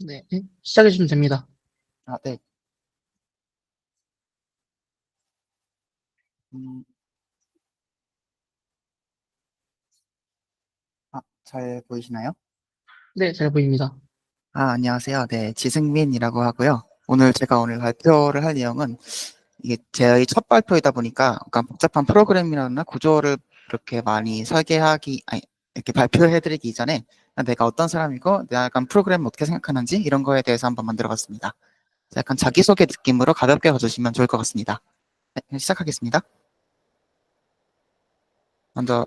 네, 시작해 주시면 됩니다. 네. 음, 잘 보이시나요? 네, 잘 보입니다. 안녕하세요. 네, 지승민이라고 하고요. 오늘 발표를 할 내용은 이게 제 첫 발표이다 보니까 약간 복잡한 프로그램이나 구조를 이렇게 많이 이렇게 발표해드리기 이전에 내가 어떤 사람이고 내가 약간 프로그램을 어떻게 생각하는지 이런 거에 대해서 한번 만들어 봤습니다. 약간 자기소개 느낌으로 가볍게 가주시면 좋을 것 같습니다. 네, 시작하겠습니다. 먼저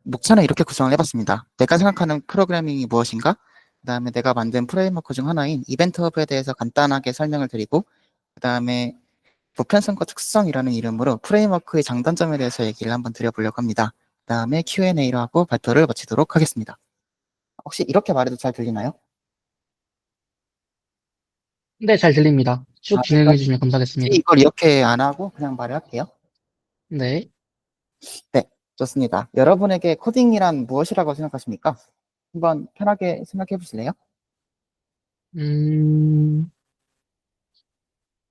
목차는 이렇게 구성을 해봤습니다. 내가 생각하는 프로그래밍이 무엇인가? 그 다음에 내가 만든 프레임워크 중 하나인 이벤트 허브에 대해서 간단하게 설명을 드리고, 그 다음에 보편성과 특성이라는 이름으로 프레임워크의 장단점에 대해서 얘기를 한번 드려보려고 합니다. 그 다음에 Q&A로 하고 발표를 마치도록 하겠습니다. 혹시 이렇게 말해도 잘 들리나요? 네, 잘 들립니다. 쭉 네, 진행해 그럼 주시면 굳이 감사하겠습니다. 이걸 이렇게 안 하고 그냥 말을 할게요. 네, 네, 좋습니다. 여러분에게 코딩이란 무엇이라고 생각하십니까? 한번 편하게 생각해 보실래요? 음,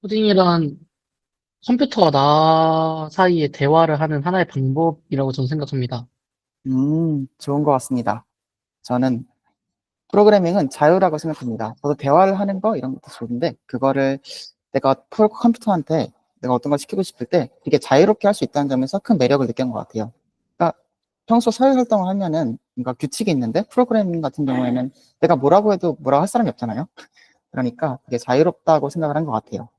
코딩이란 컴퓨터와 나 사이의 대화를 하는 하나의 방법이라고 저는 생각합니다. 좋은 것 같습니다. 저는 프로그래밍은 자유라고 생각합니다. 저도 대화를 하는 거 이런 것도 좋은데 그거를 컴퓨터한테 내가 어떤 걸 시키고 싶을 때 되게 자유롭게 할 수 있다는 점에서 큰 매력을 느낀 것 같아요. 그러니까 평소 사회 활동을 하면은 뭔가 규칙이 있는데 프로그래밍 같은 경우에는 내가 뭐라고 해도 뭐라고 할 사람이 없잖아요. 그러니까 되게 자유롭다고 생각을 한 것 같아요.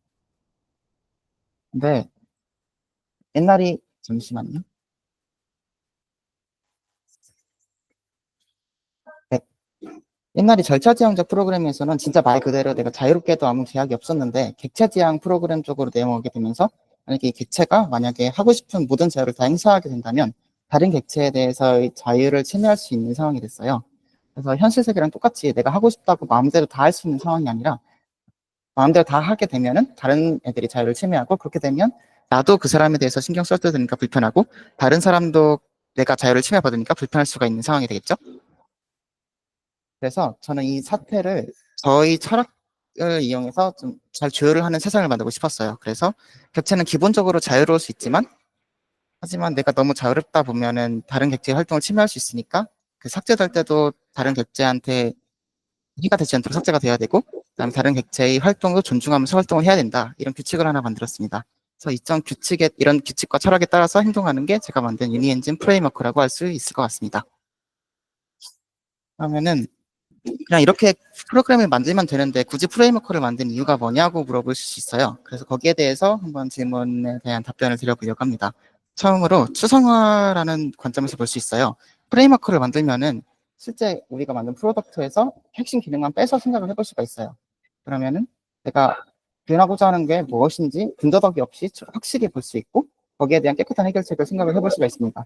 근데 잠시만요. 네, 옛날에 절차지향적 프로그램에서는 진짜 말 그대로 내가 자유롭게 해도 아무 제약이 없었는데 객체지향 프로그램 쪽으로 넘어오게 되면서 만약에 이 객체가 만약에 하고 싶은 모든 자유를 다 행사하게 된다면 다른 객체에 대해서의 자유를 침해할 수 있는 상황이 됐어요. 그래서 현실 세계랑 똑같이 내가 하고 싶다고 마음대로 다 할 수 있는 상황이 아니라 마음대로 다 하게 되면은 다른 애들이 자유를 침해하고, 그렇게 되면 나도 그 사람에 대해서 신경 써야 되니까 불편하고 다른 사람도 내가 자유를 침해받으니까 불편할 수가 있는 상황이 되겠죠. 그래서 저는 이 사태를 저희 철학을 이용해서 좀 잘 조율을 하는 세상을 만들고 싶었어요. 그래서 객체는 기본적으로 자유로울 수 있지만, 하지만 내가 너무 자유롭다 보면은 다른 객체의 활동을 침해할 수 있으니까 그 삭제될 때도 다른 객체한테 해가 되지 않도록 삭제가 돼야 되고, 그다음에 다른 객체의 활동도 존중하면서 활동을 해야 된다. 이런 규칙을 하나 만들었습니다. 그래서 이런 규칙과 철학에 따라서 행동하는 게 제가 만든 유니엔진 프레임워크라고 할 수 있을 것 같습니다. 그러면은 그냥 이렇게 프로그램을 만들면 되는데 굳이 프레임워크를 만든 이유가 뭐냐고 물어볼 수 있어요. 그래서 거기에 대해서 한번 질문에 대한 답변을 드려보려고 합니다. 처음으로 추상화라는 관점에서 볼 수 있어요. 프레임워크를 만들면은 실제 우리가 만든 프로덕트에서 핵심 기능만 빼서 생각을 해볼 수가 있어요. 그러면은 내가 표현하고자 하는 게 무엇인지 군더더기 없이 확실히 볼 수 있고, 거기에 대한 깨끗한 해결책을 생각을 해볼 수가 있습니다.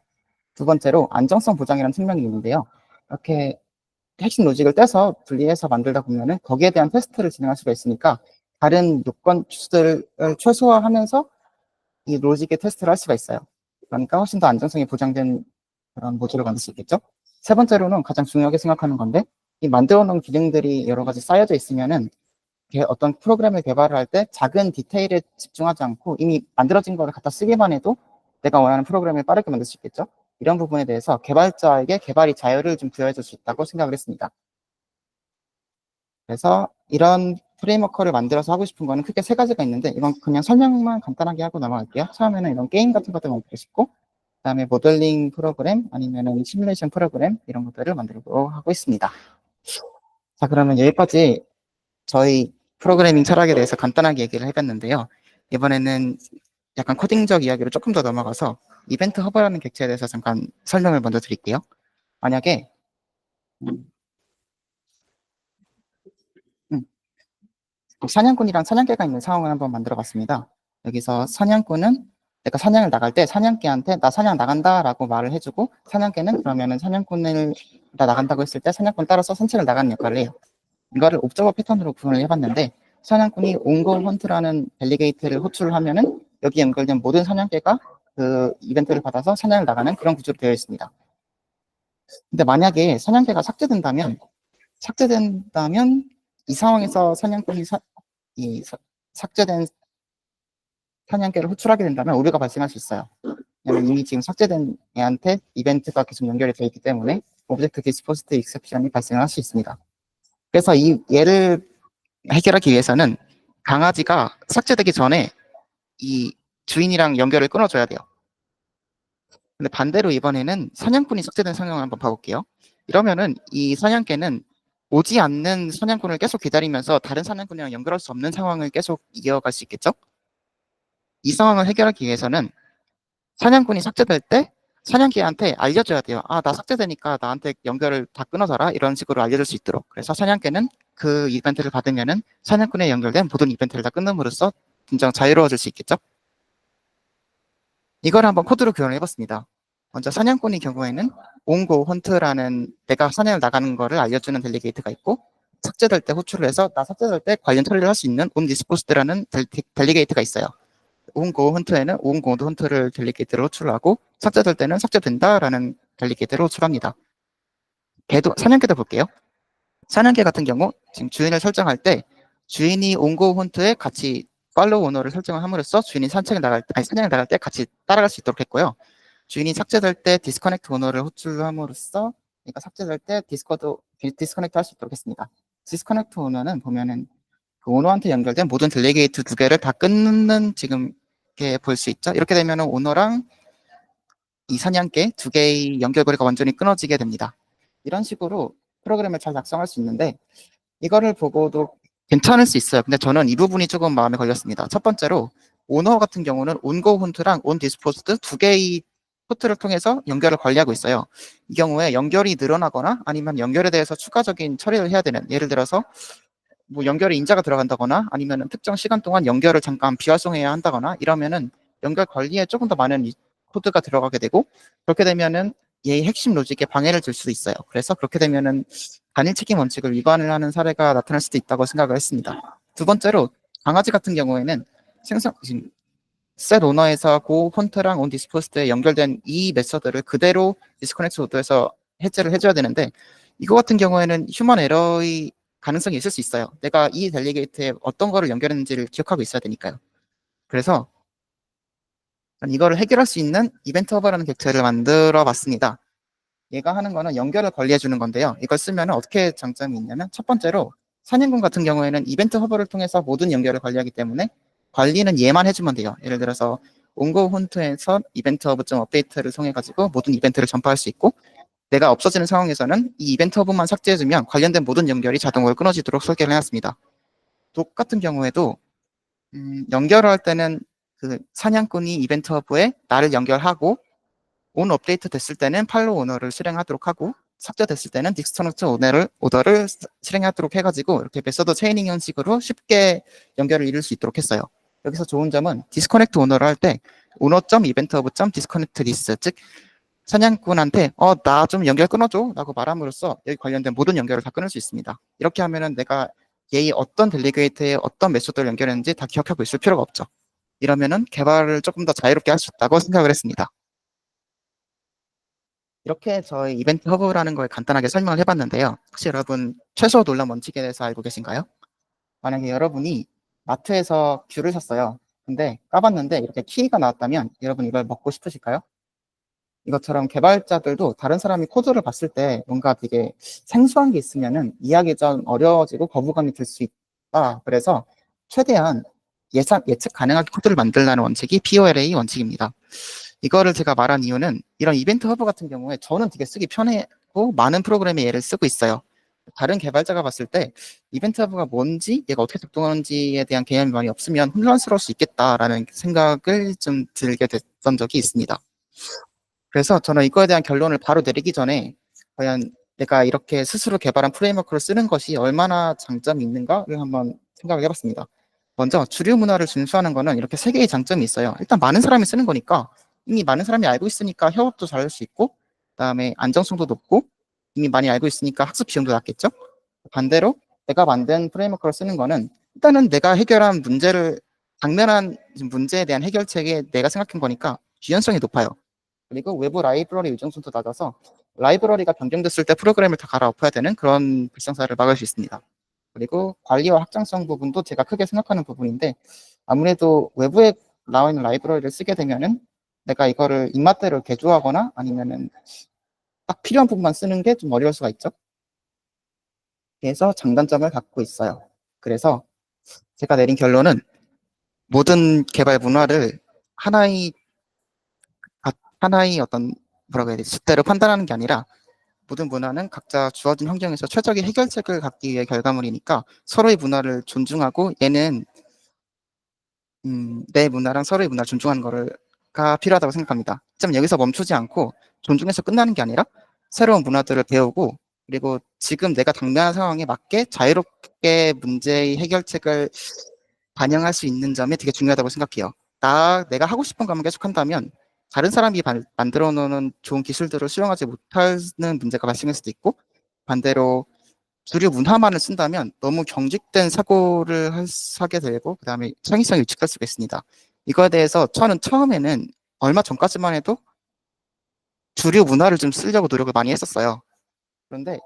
두 번째로 안정성 보장이라는 측면이 있는데요. 이렇게 핵심 로직을 떼서 분리해서 만들다 보면은 거기에 대한 테스트를 진행할 수가 있으니까 다른 요건 추스들을 최소화하면서 이 로직의 테스트를 할 수가 있어요. 그러니까 훨씬 더 안정성이 보장된 그런 모듈을 만들 수 있겠죠. 세 번째로는 가장 중요하게 생각하는 건데, 이 만들어 놓은 기능들이 여러 가지 쌓여져 있으면은 어떤 프로그램을 개발을 할 때 작은 디테일에 집중하지 않고 이미 만들어진 거를 갖다 쓰기만 해도 내가 원하는 프로그램을 빠르게 만들 수 있겠죠. 이런 부분에 대해서 개발자에게 개발이 자유를 좀 부여해 줄 수 있다고 생각을 했습니다. 그래서 이런 프레임워크를 만들어서 하고 싶은 거는 크게 세 가지가 있는데, 이건 그냥 설명만 간단하게 하고 넘어갈게요. 처음에는 이런 게임 같은 것들 만들고 싶고, 그다음에 모델링 프로그램 아니면은 시뮬레이션 프로그램 이런 것들을 만들고 하고 있습니다. 자, 그러면 여기까지 저희 프로그래밍 철학에 대해서 간단하게 얘기를 해봤는데요. 이번에는 약간 코딩적 이야기로 조금 더 넘어가서 이벤트 허브라는 객체에 대해서 잠깐 설명을 먼저 드릴게요. 만약에 음, 사냥꾼이랑 사냥개가 있는 상황을 한번 만들어 봤습니다. 여기서 사냥꾼은 내가 사냥을 나갈 때 사냥개한테 나 사냥 나간다라고 말을 해주고, 사냥개는 그러면은 사냥꾼을 나 나간다고 했을 때 사냥꾼 따라서 산책을 나가는 역할을 해요. 이거를 옵저버 패턴으로 구분을 해봤는데, 사냥꾼이 온고 헌트라는 델리게이트를 호출을 하면은 여기 연결된 모든 사냥개가 그 이벤트를 받아서 사냥을 나가는 그런 구조로 되어 있습니다. 근데 만약에 사냥개가 삭제된다면 이 상황에서 삭제된 사냥개를 호출하게 된다면 오류가 발생할 수 있어요. 왜냐면 이미 지금 삭제된 애한테 이벤트가 계속 연결이 되어 있기 때문에 오브젝트 디스포스트 익셉션이 발생할 수 있습니다. 그래서 이 얘를 해결하기 위해서는 강아지가 삭제되기 전에 이 주인이랑 연결을 끊어줘야 돼요. 근데 반대로 이번에는 사냥꾼이 삭제된 상황을 한번 봐볼게요. 이러면은 이 사냥개는 오지 않는 사냥꾼을 계속 기다리면서 다른 사냥꾼이랑 연결할 수 없는 상황을 계속 이어갈 수 있겠죠? 이 상황을 해결하기 위해서는 사냥꾼이 삭제될 때 사냥개한테 알려줘야 돼요. 아, 나 삭제되니까 나한테 연결을 다 끊어줘라. 이런 식으로 알려줄 수 있도록. 그래서 사냥개는 그 이벤트를 받으면은 사냥꾼에 연결된 모든 이벤트를 다 끊음으로써 진정 자유로워질 수 있겠죠? 이걸 한번 코드로 교환을 해봤습니다. 먼저 사냥꾼의 경우에는 온고 헌트라는 내가 사냥을 나가는 거를 알려주는 델리게이트가 있고, 삭제될 때 호출을 해서 나 삭제될 때 관련 처리를 할 수 있는 온 디스포스드라는 델리게이트가 있어요. 온고 헌트에는 온고 헌트를 델리게이트로 호출하고, 삭제될 때는 삭제된다라는 델리게이트로 호출합니다. 사냥개도 볼게요. 사냥개 같은 경우 지금 주인을 설정할 때 주인이 온고 헌트에 같이 팔로우 오너를 설정을 함으로써 주인이 사냥을 나갈 때 같이 따라갈 수 있도록 했고요. 주인이 삭제될 때 디스커넥트 오너를 호출함으로써 그러니까 삭제될 때 디스커넥트 할 수 있도록 했습니다. 디스커넥트 오너는 보면은 그 오너한테 연결된 모든 델리게이트 두 개를 다 끊는 지금 이렇게 볼 수 있죠. 이렇게 되면은 오너랑 이 사냥개 두 개의 연결고리가 완전히 끊어지게 됩니다. 이런 식으로 프로그램을 잘 작성할 수 있는데 이거를 보고도 괜찮을 수 있어요. 근데 저는 이 부분이 조금 마음에 걸렸습니다. 첫 번째로 오너 같은 경우는 온고 헌트랑 온 디스포스트 두 개의 포트를 통해서 연결을 관리하고 있어요. 이 경우에 연결이 늘어나거나 아니면 연결에 대해서 추가적인 처리를 해야 되는, 예를 들어서 뭐 연결에 인자가 들어간다거나 아니면 특정 시간 동안 연결을 잠깐 비활성해야 한다거나 이러면은 연결 관리에 조금 더 많은 코드가 들어가게 되고, 그렇게 되면은 얘의 핵심 로직에 방해를 줄 수도 있어요. 그래서 그렇게 되면은 단일 책임 원칙을 위반을 하는 사례가 나타날 수도 있다고 생각을 했습니다. 두 번째로 강아지 같은 경우에는 지금 셋 오너에서 고 폰트랑 온 디스포스트에 연결된 이 메서드를 그대로 디스커넥트 오더에서 해제를 해줘야 되는데, 이거 같은 경우에는 휴먼 에러의 가능성이 있을 수 있어요. 내가 이 델리게이트에 어떤 거를 연결했는지를 기억하고 있어야 되니까요. 그래서 이거를 해결할 수 있는 이벤트 허버라는 객체를 만들어 봤습니다. 얘가 하는 거는 연결을 관리해 주는 건데요. 이걸 쓰면 어떻게 장점이 있냐면, 첫 번째로 사냥꾼 같은 경우에는 이벤트 허버를 통해서 모든 연결을 관리하기 때문에 관리는 얘만 해주면 돼요. 예를 들어서 온고 헌트에서 이벤트 허브.점 업데이트를 통해 가지고 모든 이벤트를 전파할 수 있고, 내가 없어지는 상황에서는 이 이벤트 허브만 삭제해주면 관련된 모든 연결이 자동으로 끊어지도록 설계를 해놨습니다. 독 같은 경우에도 연결을 할 때는 그 사냥꾼이 이벤트 허브에 나를 연결하고, 온 업데이트 됐을 때는 팔로우 오너를 실행하도록 하고, 삭제됐을 때는 디스커넥트 오더를 실행하도록 해가지고 이렇게 메서드 체이닝 형식으로 쉽게 연결을 이룰 수 있도록 했어요. 여기서 좋은 점은 디스커넥트 오너를 할 때 오너.이벤트허브.디스커넥트 디스, 즉 사냥꾼한테 나 좀 연결 끊어줘 라고 말함으로써 여기 관련된 모든 연결을 다 끊을 수 있습니다. 이렇게 하면은 내가 얘의 어떤 델리게이트에 어떤 메소드를 연결했는지 다 기억하고 있을 필요가 없죠. 이러면은 개발을 조금 더 자유롭게 할 수 있다고 생각을 했습니다. 이렇게 저희 이벤트 허브라는 걸 간단하게 설명을 해봤는데요. 혹시 여러분 최소 논란 원칙에 대해서 알고 계신가요? 만약에 여러분이 마트에서 귤을 샀어요. 근데 까봤는데 이렇게 키위가 나왔다면 여러분 이걸 먹고 싶으실까요? 이것처럼 개발자들도 다른 사람이 코드를 봤을 때 뭔가 되게 생소한 게 있으면은 이해하기 좀 어려워지고 거부감이 들 수 있다. 그래서 최대한 예측 가능하게 코드를 만들라는 원칙이 POLA 원칙입니다. 이거를 제가 말한 이유는 이런 이벤트 허브 같은 경우에 저는 되게 쓰기 편하고 많은 프로그램의 예를 쓰고 있어요. 다른 개발자가 봤을 때 이벤트 허브가 뭔지, 얘가 어떻게 작동하는지에 대한 개념이 많이 없으면 혼란스러울 수 있겠다라는 생각을 좀 들게 됐던 적이 있습니다. 그래서 저는 이거에 대한 결론을 바로 내리기 전에 과연 내가 이렇게 스스로 개발한 프레임워크를 쓰는 것이 얼마나 장점이 있는가를 한번 생각을 해봤습니다. 먼저 주류 문화를 준수하는 거는 이렇게 세 개의 장점이 있어요. 일단 많은 사람이 쓰는 거니까 이미 많은 사람이 알고 있으니까 협업도 잘 할 수 있고, 그다음에 안정성도 높고, 이미 많이 알고 있으니까 학습 비용도 낮겠죠. 반대로 내가 만든 프레임워크를 쓰는 거는 일단은 내가 해결한 당면한 문제에 대한 해결책에 내가 생각한 거니까 유연성이 높아요. 그리고 외부 라이브러리 유정성도 낮아서 라이브러리가 변경됐을 때 프로그램을 다 갈아엎어야 되는 그런 불상사를 막을 수 있습니다. 그리고 관리와 확장성 부분도 제가 크게 생각하는 부분인데, 아무래도 외부에 나와 있는 라이브러리를 쓰게 되면은 내가 이거를 입맛대로 개조하거나 아니면은 딱 필요한 부분만 쓰는 게 좀 어려울 수가 있죠. 그래서 장단점을 갖고 있어요. 그래서 제가 내린 결론은 모든 개발 문화를 하나의 하나의 어떤 뭐라고 해야 되지? 숫대로 판단하는 게 아니라 모든 문화는 각자 주어진 환경에서 최적의 해결책을 갖기 위해 결과물이니까 서로의 문화를 존중하고 얘는 내 문화랑 서로의 문화를 존중하는 거가 필요하다고 생각합니다. 좀 여기서 멈추지 않고 존중해서 끝나는 게 아니라 새로운 문화들을 배우고 그리고 지금 내가 당면한 상황에 맞게 자유롭게 문제의 해결책을 반영할 수 있는 점이 되게 중요하다고 생각해요. 내가 하고 싶은 것만 계속 한다면 다른 사람이 만들어 놓은 좋은 기술들을 수용하지 못하는 문제가 발생할 수도 있고 반대로 주류 문화만을 쓴다면 너무 경직된 사고를 하게 되고 그다음에 창의성이 위축될 수가 있습니다. 이거에 대해서 저는 처음에는 얼마 전까지만 해도 주류 문화를 좀 쓰려고 노력을 많이 했었어요. 그런데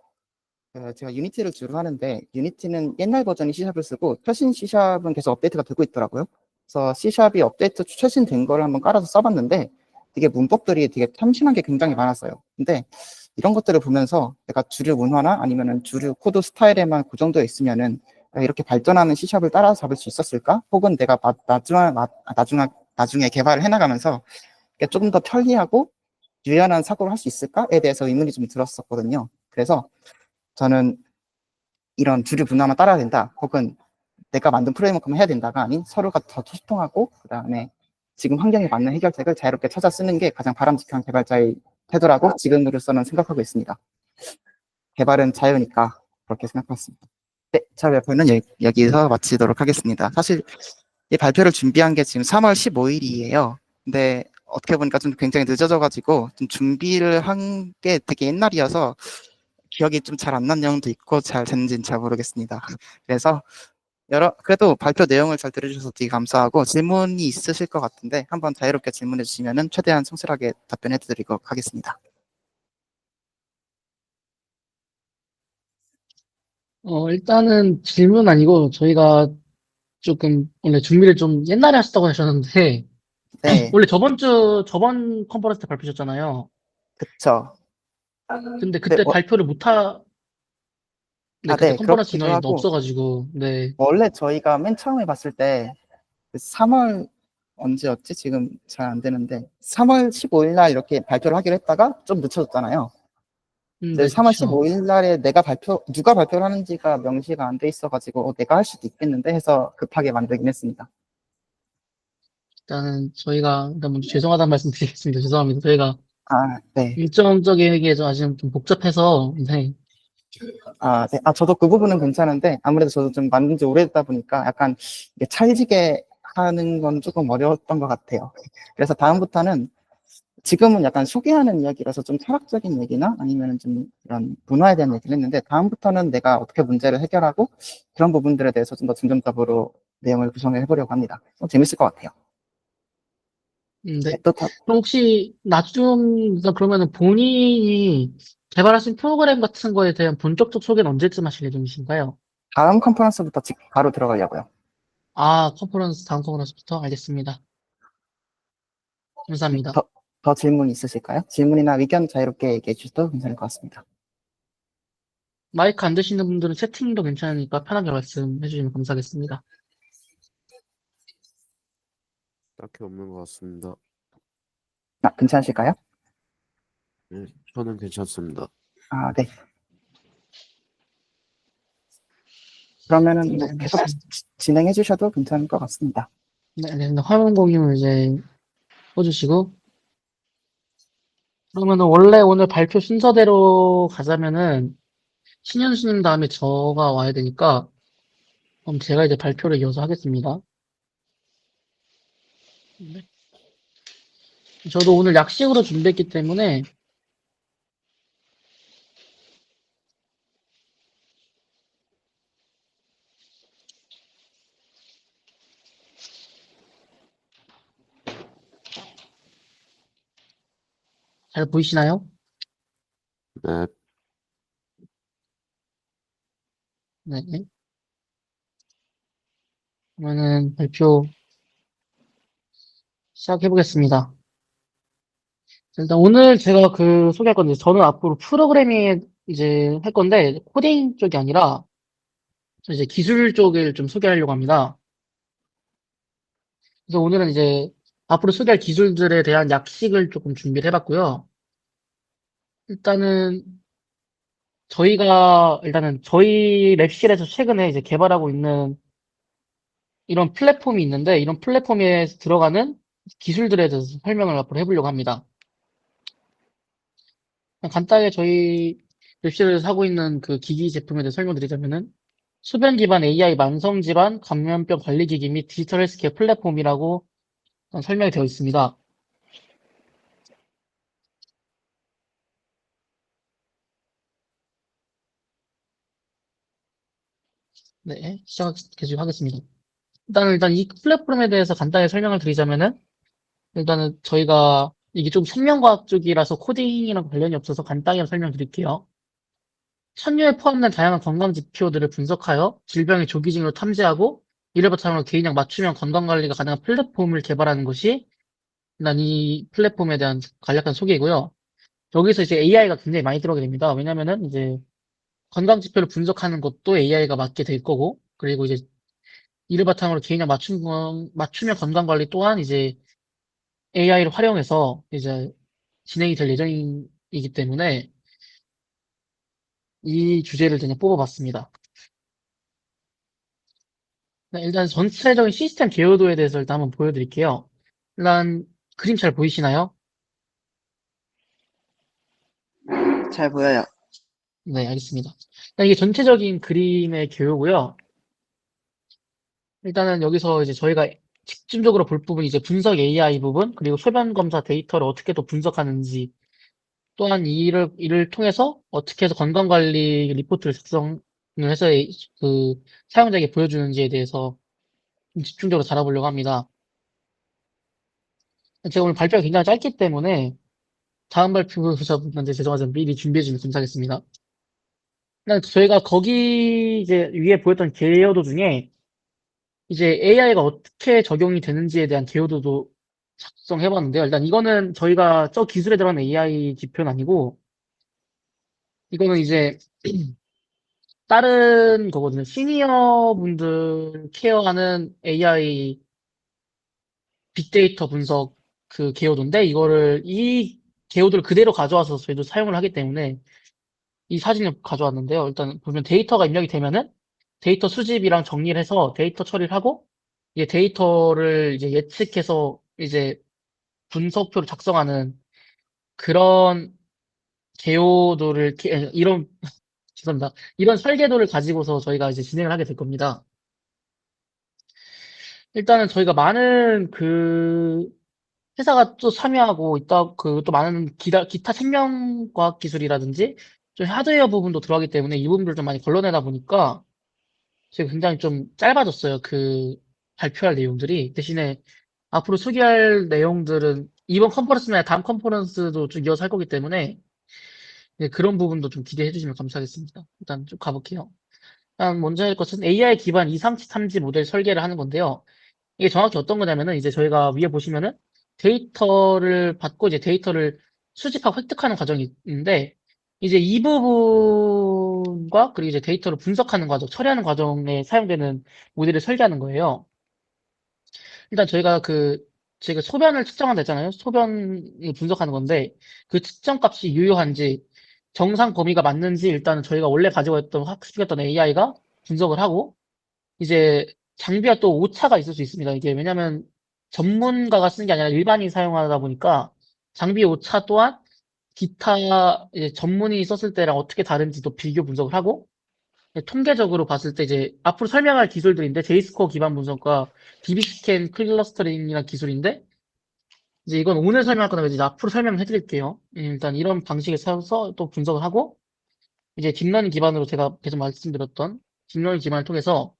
제가 유니티를 주로 하는데 유니티는 옛날 버전이 C샵을 쓰고 최신 C샵은 계속 업데이트가 되고 있더라고요. 그래서 C샵이 업데이트 최신 된 거를 한번 깔아서 써봤는데 되게 문법들이 되게 참신한 게 굉장히 많았어요. 근데 이런 것들을 보면서 내가 주류 문화나 아니면은 주류 코드 스타일에만 고정되어 있으면은 이렇게 발전하는 C샵을 따라잡을 수 있었을까? 혹은 내가 나중에 개발을 해나가면서 조금 더 편리하고 유연한 사고를 할 수 있을까에 대해서 의문이 좀 들었었거든요. 그래서 저는 이런 주류 문화만 따라야 된다. 혹은 내가 만든 프레임워크만 해야 된다가 아닌 서로가 더 소통하고 그다음에 지금 환경에 맞는 해결책을 자유롭게 찾아 쓰는 게 가장 바람직한 개발자의 태도라고 지금으로서는 생각하고 있습니다. 개발은 자유니까 그렇게 생각했습니다. 네, 저 발표는 여기서 마치도록 하겠습니다. 사실 이 발표를 준비한 게 지금 3월 15일이에요. 근데 어떻게 보니까 좀 굉장히 늦어져가지고 좀 준비를 한 게 되게 옛날이어서 기억이 좀 잘 안 난 내용도 있고 잘 됐는지는 잘 모르겠습니다. 그래서 그래도 발표 내용을 잘 들어주셔서 되게 감사하고 질문이 있으실 것 같은데 한번 자유롭게 질문해 주시면 최대한 성실하게 답변해 드리도록 하겠습니다. 일단은 질문 아니고 저희가 조금 원래 준비를 좀 옛날에 하셨다고 하셨는데 네, 원래 저번 컨퍼런스 때 발표하셨잖아요. 그쵸. 근데 네, 그때 발표를 네, 그때 네, 컨퍼런스 그렇기도 인원이 하고 없어가지고, 네. 원래 저희가 맨 처음에 봤을 때 3월 언제였지? 지금 잘 안 되는데 3월 15일 날 이렇게 발표를 하기로 했다가 좀 늦춰졌잖아요. 이제 네, 3월 그쵸. 15일 날에 누가 발표를 하는지가 명시가 안 돼 있어가지고 내가 할 수도 있겠는데 해서 급하게 만들긴 했습니다. 일단은 저희가 일단 먼저 죄송하다는 말씀 드리겠습니다. 죄송합니다. 저희가 네. 일정적이게 좀 아직 좀 복잡해서, 네. 네. 저도 그 부분은 괜찮은데, 아무래도 저도 좀 만든 지 오래됐다 보니까 약간 이게 찰지게 하는 건 조금 어려웠던 것 같아요. 그래서 다음부터는 지금은 약간 소개하는 이야기라서 좀 철학적인 얘기나 아니면 좀 이런 문화에 대한 얘기를 했는데, 다음부터는 내가 어떻게 문제를 해결하고 그런 부분들에 대해서 좀 더 중점적으로 내용을 구성해 보려고 합니다. 재밌을 것 같아요. 네, 네. 또 그럼 혹시 그러면은 본인이 개발하신 프로그램 같은 거에 대한 본격적 소개는 언제쯤 하실 예정이신가요? 다음 컨퍼런스부터 바로 들어가려고요. 컨퍼런스, 다음 컨퍼런스부터? 알겠습니다. 네, 감사합니다. 더 질문 있으실까요? 질문이나 의견 자유롭게 얘기해 주셔도 괜찮을 것 같습니다. 마이크 안 되시는 분들은 채팅도 괜찮으니까 편하게 말씀해 주시면 감사하겠습니다. 딱히 없는 것 같습니다. 괜찮으실까요? 네, 저는 괜찮습니다. 네. 그러면은 네, 뭐 계속 알겠습니다. 진행해 주셔도 괜찮을 것 같습니다. 네, 알겠습니다. 화면 공유를 이제 꺼주시고, 그러면은 원래 오늘 발표 순서대로 가자면은, 신현수님 다음에 저가 와야 되니까, 그럼 제가 이제 발표를 이어서 하겠습니다. 네. 저도 오늘 약식으로 준비했기 때문에, 잘 보이시나요? 네, 네. 그러면은 발표 시작해 보겠습니다. 일단 오늘 제가 소개할 건데, 저는 앞으로 프로그래밍 이제 할 건데, 코딩 쪽이 아니라, 저 이제 기술 쪽을 좀 소개하려고 합니다. 그래서 오늘은 이제 앞으로 소개할 기술들에 대한 약식을 조금 준비를 해봤고요. 일단은 일단은 저희 랩실에서 최근에 이제 개발하고 있는 이런 플랫폼이 있는데, 이런 플랫폼에 들어가는 기술들에 대해서 설명을 앞으로 해보려고 합니다. 그냥 간단하게 저희 랩실에서 하고 있는 그 기기 제품에 대해서 설명드리자면은, 수변 기반 AI 만성 질환 감염병 관리 기기 및 디지털 헬스케어 플랫폼이라고 설명이 되어 있습니다. 네, 계속 하겠습니다. 일단 이 플랫폼에 대해서 간단히 설명을 드리자면은, 일단은 저희가 이게 좀 생명과학 쪽이라서 코딩이랑 관련이 없어서 간단히 설명드릴게요. 천유에 포함된 다양한 건강 지표들을 분석하여 질병의 조기 징후를 탐지하고 이를 바탕으로 개인형 맞춤형 건강 관리가 가능한 플랫폼을 개발하는 것이 일단 이 플랫폼에 대한 간략한 소개이고요. 여기서 이제 AI가 굉장히 많이 들어가게 됩니다. 왜냐면은 이제 건강 지표를 분석하는 것도 AI가 맡게 될 거고, 그리고 이제 이를 바탕으로 개인형 맞춤형 건강 관리 또한 이제 AI를 활용해서 이제 진행이 될 예정이기 때문에 이 주제를 그냥 뽑아봤습니다. 일단 전체적인 시스템 개요도에 대해서 일단 한번 보여드릴게요. 일단 그림 잘 보이시나요? 잘 보여요. 네, 알겠습니다. 일단 이게 전체적인 그림의 개요고요. 일단은 여기서 이제 저희가 집중적으로 볼 부분이 이제 분석 AI 부분, 그리고 소변 검사 데이터를 어떻게 또 분석하는지, 또한 이를 통해서 어떻게 해서 건강관리 리포트를 작성을 해서 그 사용자에게 보여주는지에 대해서 좀 집중적으로 다뤄보려고 합니다. 제가 오늘 발표가 굉장히 짧기 때문에 다음 발표자분한테 죄송하지만 미리 준비해주면 감사하겠습니다. 일단 저희가 거기 이제 위에 보였던 개요도 중에 이제 AI가 어떻게 적용이 되는지에 대한 개요도도 작성해봤는데요. 일단 이거는 저희가 저 기술에 들어가는 AI 지표는 아니고 이거는 이제 다른 거거든요. 시니어 분들 케어하는 AI 빅데이터 분석 그 개요도인데 이 개요도를 그대로 가져와서 저희도 사용을 하기 때문에 이 사진을 가져왔는데요. 일단 보면 데이터가 입력이 되면은 데이터 수집이랑 정리를 해서 데이터 처리를 하고 이제 데이터를 이제 예측해서 이제 분석표를 작성하는 그런 이런 죄송합니다. 이런 설계도를 가지고서 저희가 이제 진행을 하게 될 겁니다. 일단은 저희가 많은 회사가 또 참여하고 있다, 또 많은 기타 생명과학 기술이라든지 좀 하드웨어 부분도 들어가기 때문에 이 부분들을 좀 많이 걸러내다 보니까 제가 굉장히 좀 짧아졌어요. 발표할 내용들이. 대신에 앞으로 소개할 내용들은 이번 컨퍼런스나 다음 컨퍼런스도 좀 이어서 할 거기 때문에 네, 그런 부분도 좀 기대해 주시면 감사하겠습니다. 일단 좀 가볼게요. 일단 먼저 할 것은 AI 기반 이상치 탐지 모델 설계를 하는 건데요. 이게 정확히 어떤 거냐면은 이제 저희가 위에 보시면은 데이터를 받고 이제 데이터를 수집하고 획득하는 과정이 있는데 이제 이 부분과 그리고 이제 데이터를 분석하는 과정, 처리하는 과정에 사용되는 모델을 설계하는 거예요. 일단 저희가 소변을 측정한다 했잖아요. 소변을 분석하는 건데 그 측정 값이 유효한지 정상 범위가 맞는지 일단은 저희가 원래 가지고 있던 학습했던 AI가 분석을 하고 이제 장비가 또 오차가 있을 수 있습니다. 이게 왜냐면 전문가가 쓰는 게 아니라 일반인이 사용하다 보니까 장비 오차 또한 기타 이제 전문인이 썼을 때랑 어떻게 다른지도 비교 분석을 하고 통계적으로 봤을 때 이제 앞으로 설명할 기술들인데 제이스코어 기반 분석과 DB스캔 클러스터링이라는 기술인데 이제 이건 오늘 설명할 거나 이제 앞으로 설명해 드릴게요. 일단 이런 방식을 써서 또 분석을 하고 이제 딥러닝 기반으로 제가 계속 말씀드렸던 딥러닝 기반을 통해서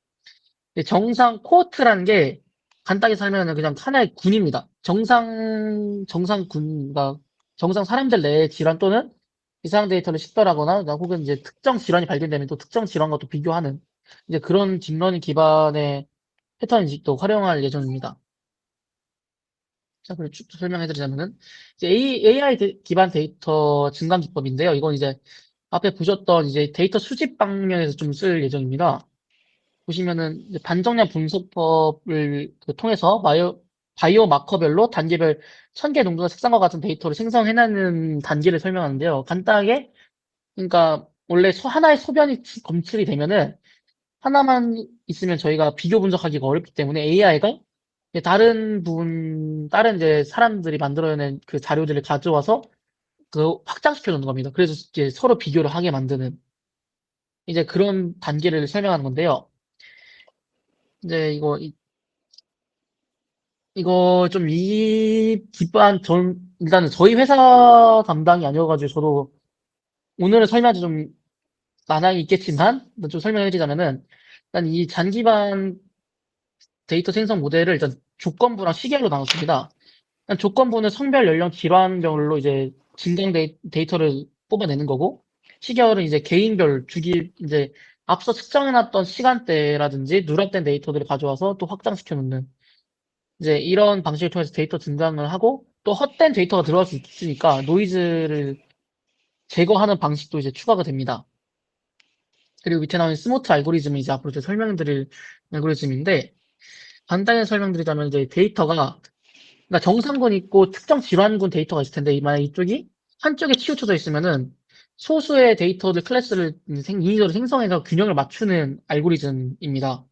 정상 코어트라는 게 간단히 설명하면 그냥 하나의 군입니다. 그러니까 정상 사람들 내의 질환 또는 이상 데이터를 식별하거나 혹은 이제 특정 질환이 발견되면 또 특정 질환과 또 비교하는 이제 그런 딥러닝 기반의 패턴 인식도 활용할 예정입니다. 자, 그리고 쭉 설명해드리자면은, 이제 AI 기반 데이터 증강 기법인데요. 이건 이제 앞에 보셨던 이제 데이터 수집 방면에서 좀 쓸 예정입니다. 보시면은 이제 반정량 분석법을 통해서 바이오 마커별로 단계별 천개 농도나 색상과 같은 데이터를 생성해내는 단계를 설명하는데요. 간단하게, 그러니까 원래 하나의 소변이 검출이 되면은 하나만 있으면 저희가 비교 분석하기가 어렵기 때문에 AI가 다른 이제 사람들이 만들어낸 그 자료들을 가져와서 그 확장시켜 놓는 겁니다. 그래서 이제 서로 비교를 하게 만드는 이제 그런 단계를 설명하는 건데요. 이제 이거 좀 일단은 저희 회사 담당이 아니어가지고 저도 오늘은 설명하기 좀 난항이 있겠지만 일단 좀 설명해 드리자면은 일단 이 잔기반 데이터 생성 모델을 일단 조건부랑 시계로 나눴습니다. 일단 조건부는 성별, 연령, 질환별로 이제 진단 데이터를 뽑아내는 거고, 시계열은 이제 개인별 이제 앞서 측정해놨던 시간대라든지 누락된 데이터들을 가져와서 또 확장시켜 놓는 이제 이런 방식을 통해서 데이터 증강을 하고 또 헛된 데이터가 들어갈 수 있으니까 노이즈를 제거하는 방식도 이제 추가가 됩니다. 그리고 밑에 나오는 스모트 알고리즘은 이제 앞으로 제가 설명드릴 알고리즘인데 간단히 설명드리자면 이제 데이터가 그러니까 정상군 있고 특정 질환군 데이터가 있을 텐데 만약 이쪽이 한쪽에 치우쳐져 있으면은 소수의 데이터들 클래스를 인위적으로 생성해서 균형을 맞추는 알고리즘입니다.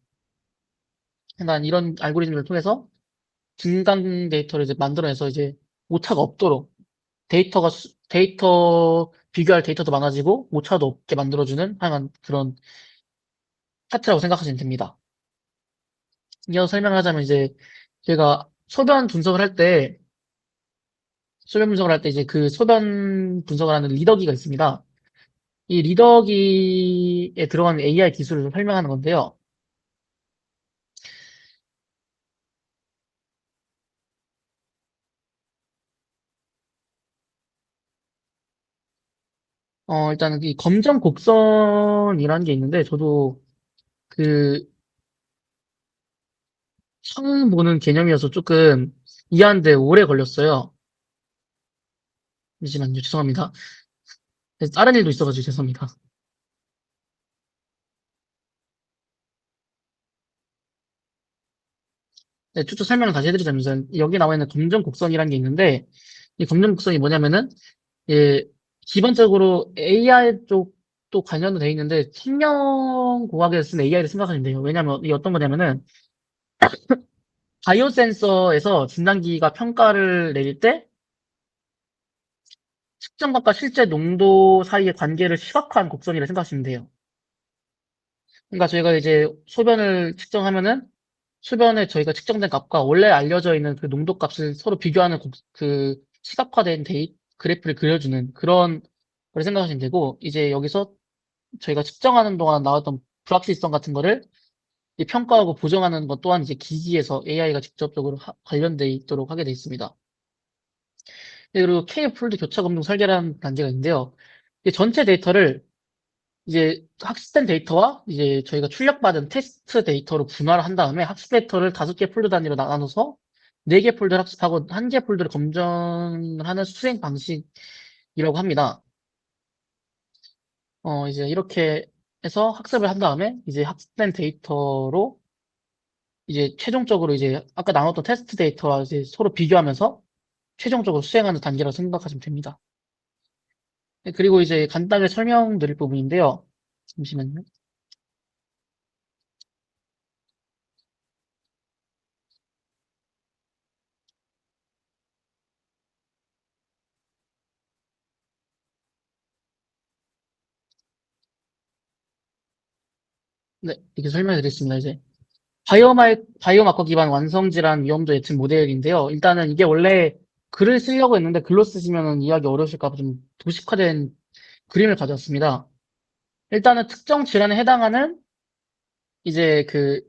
그러니까 이런 알고리즘을 통해서 증강 데이터를 이제 만들어내서 이제 오차가 없도록 데이터 비교할 데이터도 많아지고 오차도 없게 만들어주는 하여간 그런 파트라고 생각하시면 됩니다. 이어서 설명하자면 이제 제가 소변 분석을 할 때 이제 그 소변 분석을 하는 리더기가 있습니다. 이 리더기에 들어가는 AI 기술을 설명하는 건데요. 일단은 이 검정 곡선이라는 게 있는데 저도 그 처음 보는 개념이어서 조금 이해하는데 오래 걸렸어요. 잠시만요. 죄송합니다. 다른 일도 있어가지고 죄송합니다. 네, 쭉쭉 설명을 다시 해드리자면 여기 나와 있는 검정 곡선이라는 게 있는데 이 검정 곡선이 뭐냐면은 예, 기본적으로 AI 쪽도 관련도 돼 있는데 생명공학에서 쓴 AI를 생각하시면 돼요. 왜냐면 이게 어떤 거냐면은 바이오 센서에서 진단기가 평가를 내릴 때 측정값과 실제 농도 사이의 관계를 시각화한 곡선이라 생각하시면 돼요. 그러니까 저희가 이제 소변을 측정하면은 소변에 저희가 측정된 값과 원래 알려져 있는 그 농도 값을 서로 비교하는 그 시각화된 그래프를 그려주는 그런 걸 생각하시면 되고 이제 여기서 저희가 측정하는 동안 나왔던 불확실성 같은 거를 이 평가하고 보정하는 것 또한 이제 기기에서 AI가 직접적으로 관련돼 있도록 하게 돼 있습니다. 네, 그리고 K폴드 교차 검증 설계라는 단계가 있는데요. 이 전체 데이터를 이제 학습된 데이터와 이제 저희가 출력받은 테스트 데이터로 분할을 한 다음에 학습 데이터를 5개 폴드 단위로 나눠서 4개 폴드를 학습하고 1개 폴드를 검증을 하는 수행 방식이라고 합니다. 이제 이렇게 해서 학습을 한 다음에 이제 학습된 데이터로 이제 최종적으로 이제 아까 나눴던 테스트 데이터와 이제 서로 비교하면서 최종적으로 수행하는 단계라고 생각하시면 됩니다. 네, 그리고 이제 간단하게 설명드릴 부분인데요. 잠시만요. 네, 이렇게 설명드리겠습니다. 이제 바이오마커 기반 완성질환 위험도 예측 모델인데요. 일단은 이게 원래 글을 쓰려고 했는데 글로 쓰시면 이해하기 어려우실까 봐 좀 도식화된 그림을 가져왔습니다. 일단은 특정 질환에 해당하는 이제 그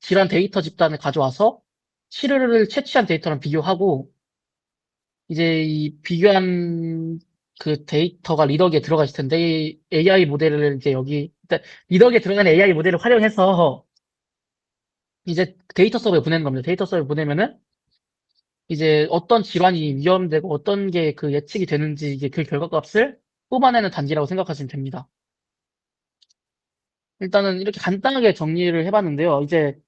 질환 데이터 집단을 가져와서 치료를 채취한 데이터랑 비교하고 이제 이 비교한 그 데이터가 리더기에 들어가 있을 텐데 이 AI 모델을 이제 여기 일단 리더기에 들어가는 AI 모델을 활용해서 이제 데이터 서버에 보내는 겁니다. 데이터 서버에 보내면은 이제 어떤 질환이 위험되고 어떤 게 그 예측이 되는지 이게 그 결과값을 뽑아내는 단지라고 생각하시면 됩니다. 일단은 이렇게 간단하게 정리를 해봤는데요. 이제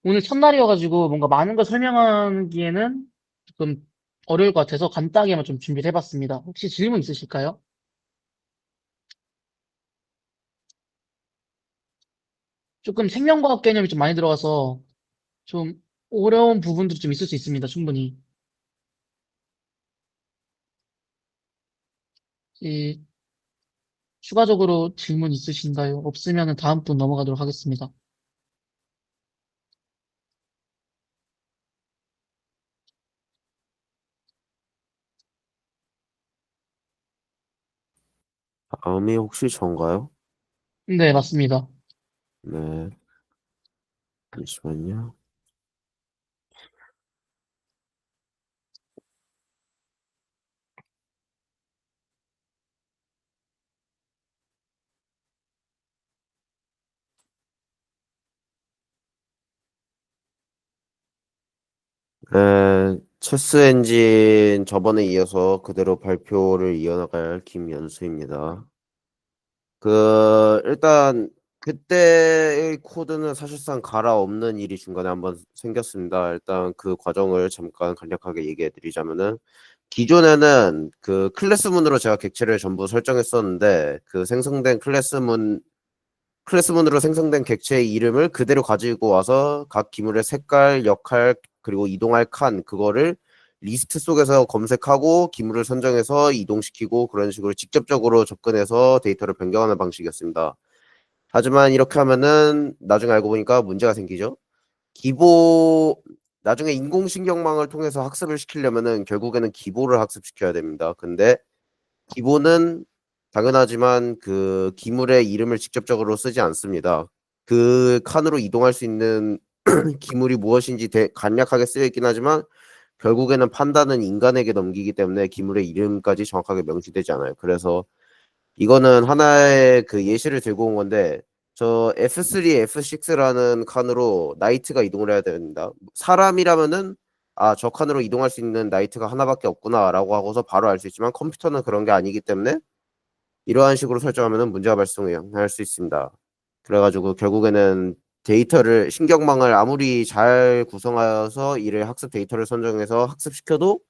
오늘 첫날이어가지고 뭔가 많은 걸 설명하기에는 조금 어려울 것 같아서 간단하게만 좀 준비를 해봤습니다. 혹시 질문 있으실까요? 조금 생명과학 개념이 좀 많이 들어가서 좀 어려운 부분도 좀 있을 수 있습니다. 충분히. 이 추가적으로 질문 있으신가요? 없으면 다음 분 넘어가도록 하겠습니다. 다음이 혹시 전가요? 네, 맞습니다. 네, 잠시만요. 네, 체스 엔진 저번에 이어서 그대로 발표를 이어나갈 김연수입니다. 일단, 그때의 코드는 사실상 갈아엎는 일이 중간에 한번 생겼습니다. 일단 그 과정을 잠깐 간략하게 얘기해 드리자면은, 기존에는 그 클래스문으로 제가 객체를 전부 설정했었는데, 그 생성된 클래스문으로 생성된 객체의 이름을 그대로 가지고 와서 각 기물의 색깔, 역할, 그리고 이동할 칸, 그거를 리스트 속에서 검색하고 기물을 선정해서 이동시키고 그런 식으로 직접적으로 접근해서 데이터를 변경하는 방식이었습니다. 하지만 이렇게 하면은 나중에 알고 보니까 문제가 생기죠. 기보, 나중에 인공신경망을 통해서 학습을 시키려면은 결국에는 기보를 학습시켜야 됩니다. 근데 기본은 당연하지만 그 기물의 이름을 직접적으로 쓰지 않습니다. 그 칸으로 이동할 수 있는 기물이 무엇인지 간략하게 쓰여 있긴 하지만 결국에는 판단은 인간에게 넘기기 때문에 기물의 이름까지 정확하게 명시되지 않아요. 그래서 이거는 하나의 그 예시를 들고 온 건데 저 F3, F6라는 칸으로 나이트가 이동을 해야 됩니다. 사람이라면은 저 칸으로 이동할 수 있는 나이트가 하나밖에 없구나라고 하고서 바로 알 수 있지만 컴퓨터는 그런 게 아니기 때문에 이러한 식으로 설정하면 문제가 발생할 수 있습니다. 그래가지고 결국에는 데이터를 신경망을 아무리 잘 구성하여서 이를 학습 데이터를 선정해서 학습시켜도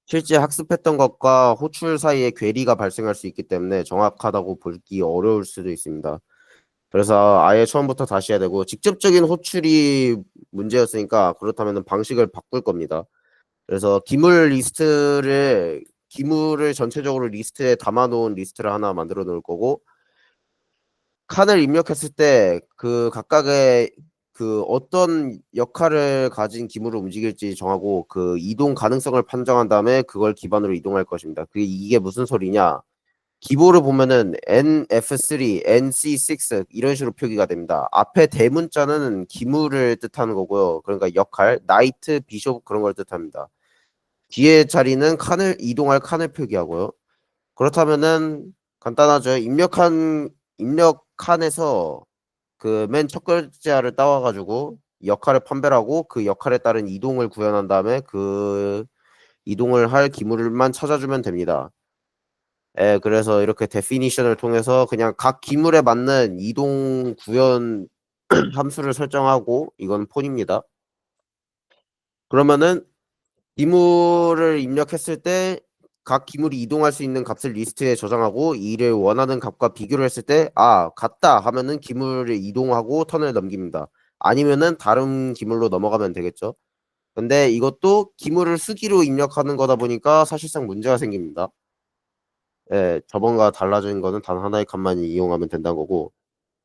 실제 학습했던 것과 호출 사이에 괴리가 발생할 수 있기 때문에 정확하다고 보기 어려울 수도 있습니다. 그래서 아예 처음부터 다시 해야 되고 직접적인 호출이 문제였으니까 그렇다면 방식을 바꿀 겁니다. 그래서 기물을 전체적으로 리스트에 담아놓은 리스트를 하나 만들어 놓을 거고 칸을 입력했을 때 그 각각의 그 어떤 역할을 가진 기물을 움직일지 정하고 그 이동 가능성을 판정한 다음에 그걸 기반으로 이동할 것입니다. 이게 무슨 소리냐? 기보를 보면은 NF3, NC6 이런 식으로 표기가 됩니다. 앞에 대문자는 기물을 뜻하는 거고요. 그러니까 역할, 나이트, 비숍 그런 걸 뜻합니다. 뒤에 자리는 이동할 칸을 표기하고요. 그렇다면은 간단하죠. 입력 칸에서 그 맨 첫 글자를 따와가지고 역할을 판별하고 그 역할에 따른 이동을 구현한 다음에 그 이동을 할 기물만 찾아주면 됩니다. 예, 그래서 이렇게 데피니션을 통해서 그냥 각 기물에 맞는 이동 구현 함수를 설정하고 이건 폰입니다. 그러면은 기물을 입력했을 때 각 기물이 이동할 수 있는 값을 리스트에 저장하고 이를 원하는 값과 비교를 했을 때 같다 하면은 기물을 이동하고 턴을 넘깁니다. 아니면은 다른 기물로 넘어가면 되겠죠. 근데 이것도 기물을 수기로 입력하는 거다 보니까 사실상 문제가 생깁니다. 예, 저번과 달라진 거는 단 하나의 값만 이용하면 된다는 거고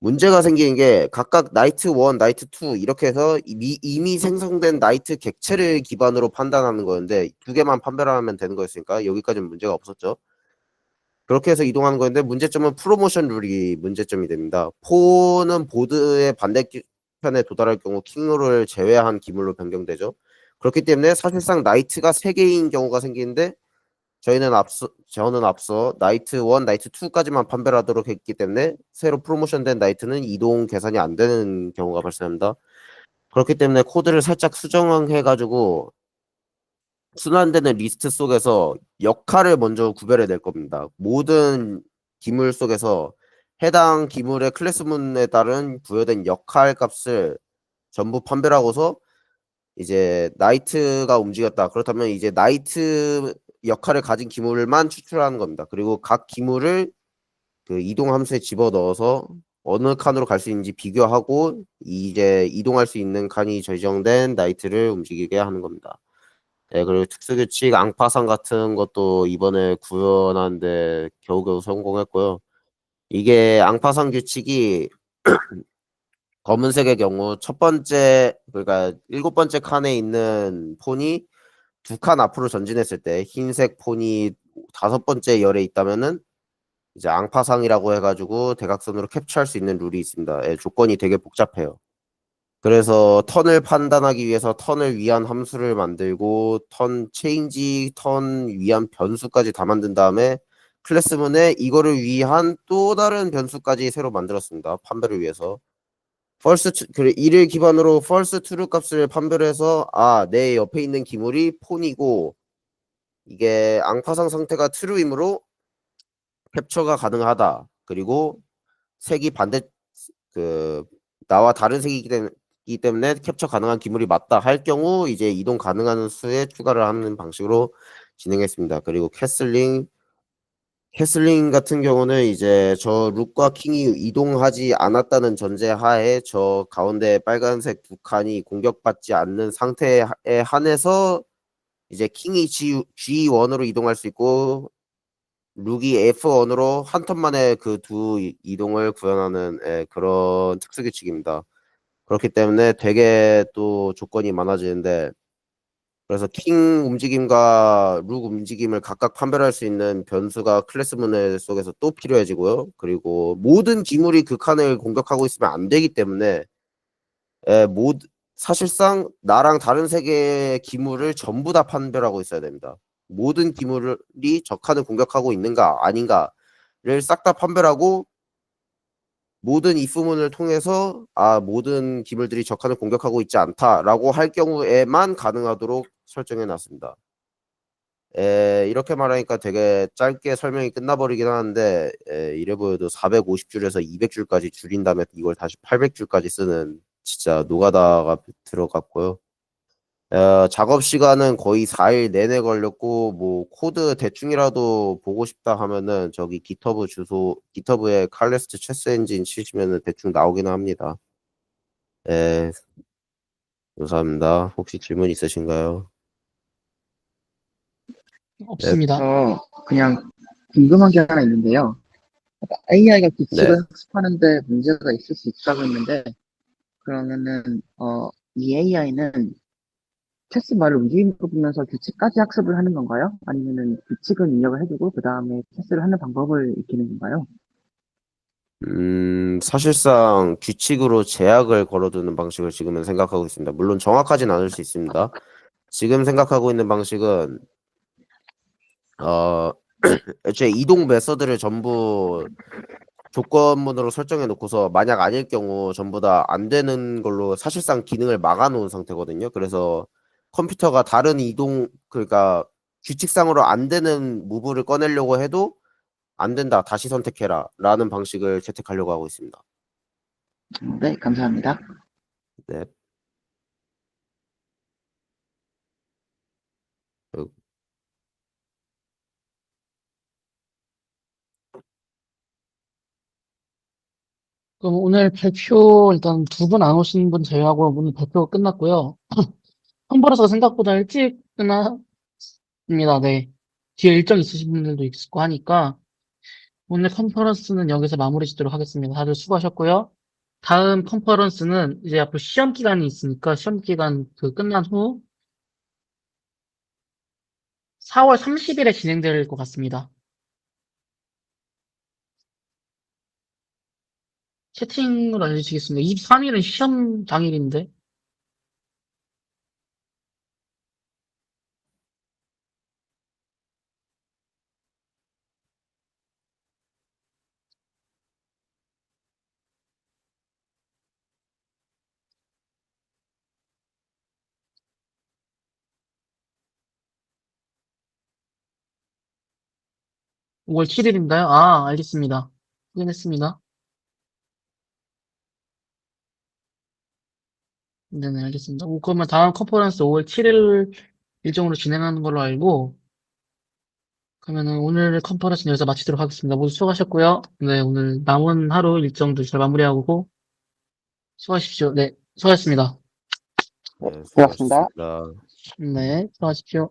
문제가 생기는 게 각각 나이트 1, 나이트 2 이렇게 해서 이미 생성된 나이트 객체를 기반으로 판단하는 거였는데 두 개만 판별하면 되는 거였으니까 여기까지는 문제가 없었죠. 그렇게 해서 이동하는 거였는데 문제점은 프로모션 룰이 문제점이 됩니다. 폰은 보드의 반대편에 도달할 경우 킹룰을 제외한 기물로 변경되죠. 그렇기 때문에 사실상 나이트가 3개인 경우가 생기는데 저는 앞서 나이트 1, 나이트 2까지만 판별하도록 했기 때문에 새로 프로모션된 나이트는 이동 계산이 안 되는 경우가 발생합니다. 그렇기 때문에 코드를 살짝 수정해가지고 순환되는 리스트 속에서 역할을 먼저 구별해낼 겁니다. 모든 기물 속에서 해당 기물의 클래스문에 따른 부여된 역할 값을 전부 판별하고서 이제 나이트가 움직였다. 그렇다면 이제 나이트 역할을 가진 기물만 추출하는 겁니다. 그리고 각 기물을 그 이동 함수에 집어넣어서 어느 칸으로 갈 수 있는지 비교하고 이제 이동할 수 있는 칸이 지정된 나이트를 움직이게 하는 겁니다. 네, 그리고 특수규칙 앙파상 같은 것도 이번에 구현하는데 겨우겨우 성공했고요. 이게 앙파상 규칙이 검은색의 경우 첫 번째, 그러니까 일곱 번째 칸에 있는 폰이 두 칸 앞으로 전진했을 때 흰색 폰이 다섯 번째 열에 있다면은 이제 앙파상이라고 해가지고 대각선으로 캡처할 수 있는 룰이 있습니다. 예, 조건이 되게 복잡해요. 그래서 턴을 판단하기 위해서 턴을 위한 함수를 만들고 턴 체인지 턴 위한 변수까지 다 만든 다음에 클래스문에 이거를 위한 또 다른 변수까지 새로 만들었습니다. 판별을 위해서. 그래 이를 기반으로 false true 값을 판별해서 내 옆에 있는 기물이 폰이고 이게 앙파상 상태가 true이므로 캡처가 가능하다. 그리고 색이 반대 그 나와 다른 색이기 때문에 캡처 가능한 기물이 맞다 할 경우 이제 이동 가능한 수에 추가를 하는 방식으로 진행했습니다. 그리고 캐슬링 같은 경우는 이제 저 룩과 킹이 이동하지 않았다는 전제 하에 저 가운데 빨간색 두 칸이 공격받지 않는 상태에 한해서 이제 킹이 G1으로 이동할 수 있고 룩이 F1으로 한 턴 만에 그 두 이동을 구현하는 그런 특수 규칙입니다. 그렇기 때문에 되게 또 조건이 많아지는데 그래서 킹 움직임과 룩 움직임을 각각 판별할 수 있는 변수가 클래스문을 속에서 또 필요해지고요. 그리고 모든 기물이 그 칸을 공격하고 있으면 안 되기 때문에 에, 모, 사실상 나랑 다른 세계의 기물을 전부 다 판별하고 있어야 됩니다. 모든 기물이 저 칸을 공격하고 있는가 아닌가를 싹 다 판별하고 모든 if문을 통해서 모든 기물들이 저 칸을 공격하고 있지 않다라고 할 경우에만 가능하도록 설정해 놨습니다. 이렇게 말하니까 되게 짧게 설명이 끝나버리긴 하는데 이래 보여도 450줄에서 200줄까지 줄인 다음에 이걸 다시 800줄까지 쓰는 진짜 노가다가 들어갔고요. 작업 시간은 거의 4일 내내 걸렸고 뭐 코드 대충이라도 보고 싶다 하면은 저기 기터브에 칼레스트 체스 엔진 치시면은 대충 나오긴 합니다. 예, 감사합니다. 혹시 질문 있으신가요? 네, 없습니다. 그냥 궁금한 게 하나 있는데요. AI가 네. 규칙을 학습하는데 문제가 있을 수 있다고 했는데, 그러면은, 이 AI는 체스 말을 움직이는 거 보면서 규칙까지 학습을 하는 건가요? 아니면은 규칙을 입력을 해두고, 그 다음에 체스를 하는 방법을 익히는 건가요? 사실상 규칙으로 제약을 걸어두는 방식을 지금은 생각하고 있습니다. 물론 정확하진 않을 수 있습니다. 지금 생각하고 있는 방식은 어 애초에 이동 메서드를 전부 조건문으로 설정해 놓고서 만약 아닐 경우 전부 다 안 되는 걸로 사실상 기능을 막아 놓은 상태거든요. 그래서 컴퓨터가 다른 그러니까 규칙상으로 안 되는 무브를 꺼내려고 해도 안 된다. 다시 선택해라. 라는 방식을 채택하려고 하고 있습니다. 네, 감사합니다. 네. 그- 그럼 오늘 발표 일단 두 분 안 오신 분 제외하고 오늘 발표가 끝났고요. 홈버러스가 생각보다 일찍 끝났습니다. 네. 뒤에 일정 있으신 분들도 있고 하니까 오늘 컨퍼런스는 여기서 마무리 짓도록 하겠습니다. 다들 수고하셨고요. 다음 컨퍼런스는 이제 앞으로 시험 기간이 있으니까 시험 기간 그 끝난 후 4월 30일에 진행될 것 같습니다. 채팅으로 알려주시겠습니다. 23일은 시험 당일인데. 5월 7일인가요? 아, 알겠습니다. 확인했습니다. 네네, 알겠습니다. 그러면 다음 컨퍼런스 5월 7일 일정으로 진행하는 걸로 알고, 그러면은 오늘 컨퍼런스는 여기서 마치도록 하겠습니다. 모두 수고하셨고요. 네, 오늘 남은 하루 일정도 잘 마무리하고, 수고하십시오. 네, 수고하셨습니다. 네, 수고하셨습니다. 네, 수고하십시오.